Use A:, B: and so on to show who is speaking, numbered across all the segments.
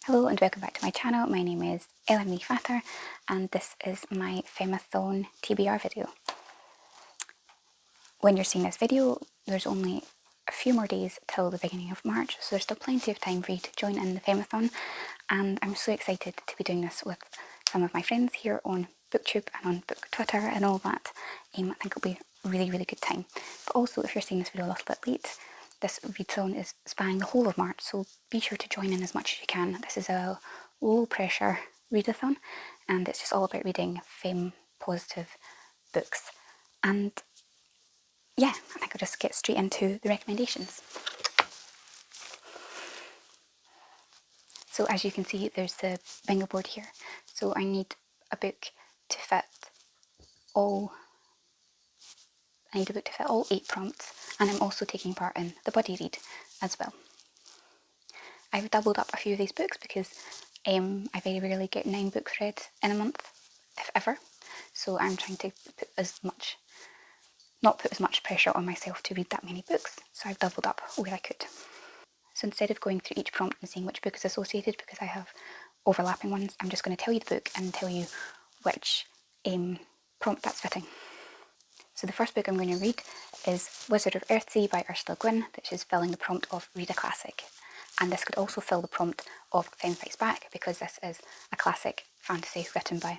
A: Hello and welcome back to my channel. My name is Ellen Fatter and this is my Femathon TBR video. When you're seeing this video, there's only a few more days till the beginning of March, so there's still plenty of time for you to join in the Femathon, and I'm so excited to be doing this with some of my friends here on BookTube and on Book Twitter and all that. I think it'll be a really good time. But also, if you're seeing this video a little bit late, this readathon is spanning the whole of March, so be sure to join in as much as you can. This is a low pressure readathon and it's just all about reading femme positive books. And yeah, I think I'll just get straight into the recommendations. So as you can see, there's the bingo board here. So I need a book to fit all 8 prompts, and I'm also taking part in the buddy read as well. I've doubled up a few of these books because I very rarely get 9 books read in a month, if ever. So I'm trying to not put as much pressure on myself to read that many books. So I've doubled up where I could. So instead of going through each prompt and seeing which book is associated, because I have overlapping ones, I'm just going to tell you the book and tell you which prompt that's fitting. So the first book I'm going to read is Wizard of Earthsea by Ursula Gwynne, which is filling the prompt of Read a Classic. And this could also fill the prompt of Femme Fights Back, because this is a classic fantasy written by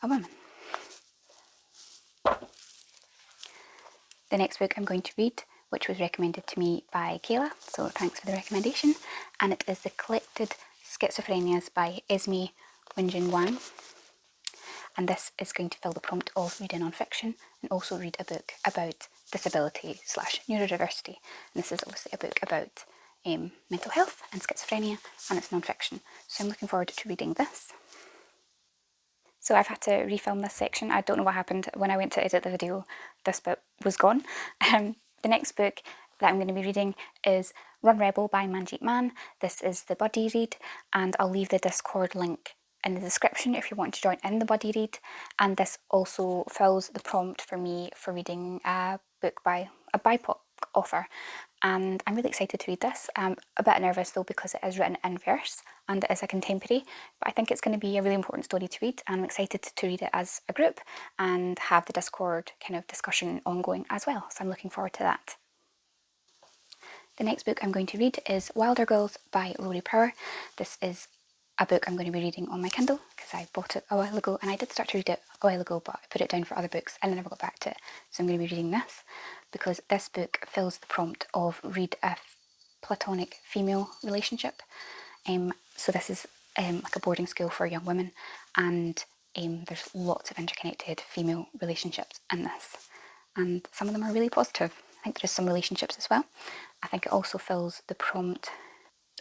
A: a woman. The next book I'm going to read, which was recommended to me by Kayla, so thanks for the recommendation, and it is The Collected Schizophrenias by Esme Winjin Wang. And this is going to fill the prompt of read a non-fiction and also read a book about disability / neurodiversity. And this is obviously a book about mental health and schizophrenia, and it's non-fiction. So I'm looking forward to reading this. So I've had to refilm this section. I don't know what happened when I went to edit the video. This bit was gone. The next book that I'm going to be reading is Run Rebel by Manjeet Man. This is the buddy read, and I'll leave the Discord link in the description if you want to join in the buddy read. And this also fills the prompt for me for reading a book by a BIPOC author, and I'm really excited to read this. I'm a bit nervous though because it is written in verse and it is a contemporary, but I think it's going to be a really important story to read, and I'm excited to read it as a group and have the Discord kind of discussion ongoing as well, so I'm looking forward to that. The next book I'm going to read is Wilder Girls by Rory Power. This is a book I'm going to be reading on my Kindle because I bought it a while ago, and I did start to read it a while ago, but I put it down for other books and I never got back to it. So I'm going to be reading this because this book fills the prompt of read a platonic female relationship. So this is like a boarding school for young women, and there's lots of interconnected female relationships in this, and some of them are really positive. I think there's some relationships as well. I think it also fills the prompt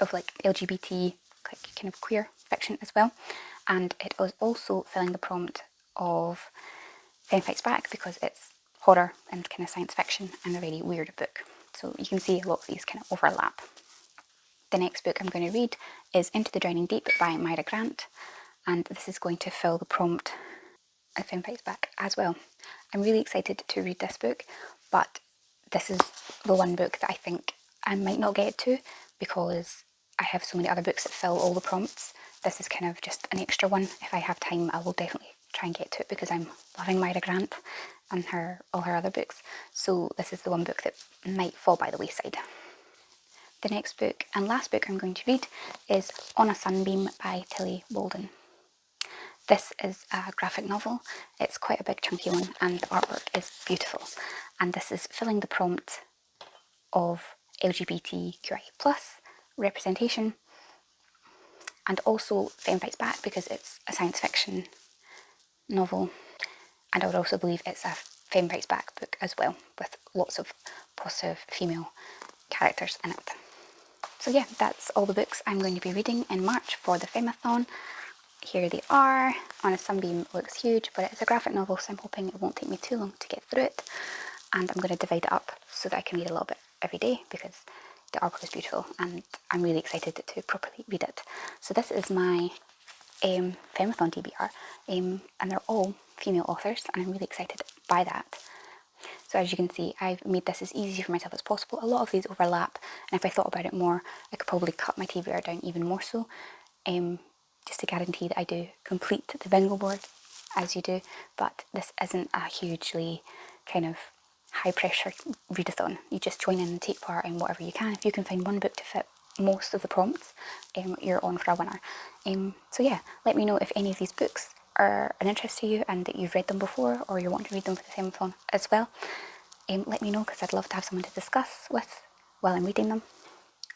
A: of like LGBT, like kind of queer fiction as well, and it was also filling the prompt of Femme Fights Back because it's horror and kind of science fiction and a very weird book. So you can see a lot of these kind of overlap. The next book I'm going to read is Into the Drowning Deep by Myra Grant, and this is going to fill the prompt of Femme Fights Back as well. I'm really excited to read this book, but this is the one book that I think I might not get to because I have so many other books that fill all the prompts. This is kind of just an extra one. If I have time, I will definitely try and get to it because I'm loving Myra Grant and all her other books. So this is the one book that might fall by the wayside. The next book and last book I'm going to read is On a Sunbeam by Tilly Walden. This is a graphic novel. It's quite a big chunky one and the artwork is beautiful. And this is filling the prompt of LGBTQI+ representation, and also Femme Fights Back because it's a science fiction novel, and I would also believe it's a Femme Fights Back book as well, with lots of positive female characters in it. So yeah, that's all the books I'm going to be reading in March for the Femathon. Here they are. On a Sunbeam looks huge, but it's a graphic novel, so I'm hoping it won't take me too long to get through it. And I'm going to divide it up so that I can read a little bit every day because the artwork is beautiful and I'm really excited to properly read it. So this is my Femathon TBR, and they're all female authors, and I'm really excited by that. So as you can see, I've made this as easy for myself as possible. A lot of these overlap, and if I thought about it more, I could probably cut my TBR down even more so. just to guarantee that I do complete the bingo board as you do, but this isn't a hugely kind of high pressure readathon. You just join in and take part in whatever you can. If you can find one book to fit most of the prompts, you're on for a winner. So yeah, let me know if any of these books are an interest to you and that you've read them before, or you want to read them for the Femathon as well. Let me know, because I'd love to have someone to discuss with while I'm reading them.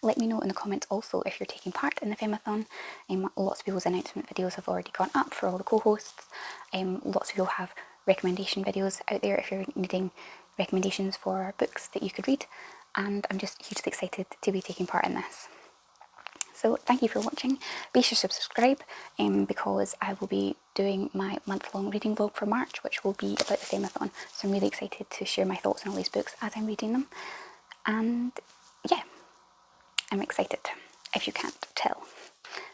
A: Let me know in the comments also if you're taking part in the Femathon. Lots of people's announcement videos have already gone up for all the co-hosts. Lots of you have recommendation videos out there if you're needing recommendations for books that you could read, and I'm just hugely excited to be taking part in this. So thank you for watching. Be sure to subscribe because I will be doing my month-long reading vlog for March, which will be about the Femathon. So I'm really excited to share my thoughts on all these books as I'm reading them. And yeah, I'm excited, if you can't tell.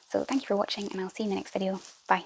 A: So thank you for watching, and I'll see you in the next video. Bye.